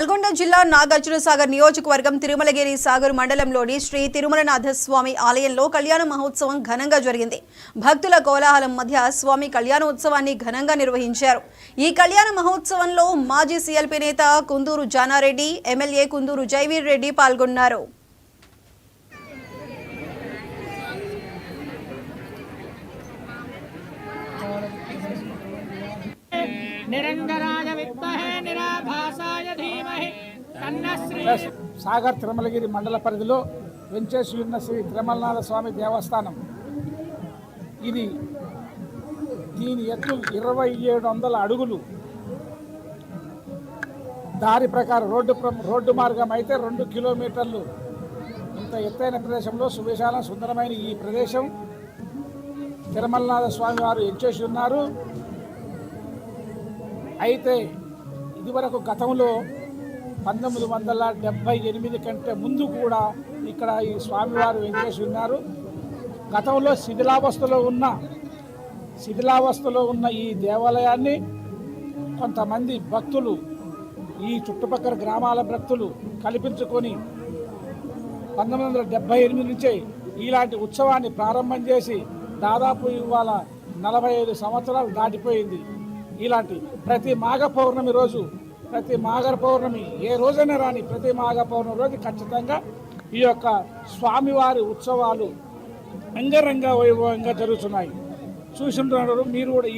నల్గొండ జిల్లా నాగార్జునసాగర్ నియోజకవర్గం తిరుమలగిరి సాగర్ మండలంలోని శ్రీ తిరుమలనాథ స్వామి ఆలయంలో కళ్యాణ మహోత్సవం ఘనంగా జరిగింది. భక్తుల కోలాహలం మధ్య స్వామి కళ్యాణోత్సవాన్ని ఘనంగా నిర్వహించారు. ఈ కళ్యాణ మహోత్సవంలో మాజీ సీఎల్పీ నేత కుందూరు జానారెడ్డి, ఎమ్మెల్యే కుందూరు జైవీర్ రెడ్డి పాల్గొన్నారు. సాగర్ తిరుమలగిరి మండల పరిధిలో వెంచేసి ఉన్న శ్రీ తిరుమలనాథ స్వామి దేవస్థానం. దీని ఎత్తు 2700 అడుగులు. దారి ప్రకారం రోడ్డు మార్గం అయితే 2 కిలోమీటర్లు. ఇంత ఎత్తైన ప్రదేశంలో సువిశాల సుందరమైన ఈ ప్రదేశం తిరుమలనాథ స్వామి వారు ఎంచేసి ఉన్నారు. అయితే ఇదివరకు గతంలో 1978 కంటే ముందు కూడా ఇక్కడ ఈ స్వామివారు వెంకటేశ్వర ఉన్నారు. గతంలో శిథిలావస్థలో ఉన్న ఈ దేవాలయాన్ని కొంతమంది భక్తులు, ఈ చుట్టుపక్కల గ్రామాల భక్తులు కల్పించుకొని 1978 నుంచే ఇలాంటి ఉత్సవాన్ని ప్రారంభం చేసి దాదాపు ఇవాళ 45 సంవత్సరాలు దాటిపోయింది. ఇలాంటి ప్రతి మాఘ పౌర్ణమి ఏ రోజైనా రాని ప్రతి మాఘ పౌర్ణమి రోజు ఖచ్చితంగా ఈ యొక్క స్వామివారి ఉత్సవాలు అంగరంగ వైభవంగా జరుగుతున్నాయి. చూసినారు మీరు కూడా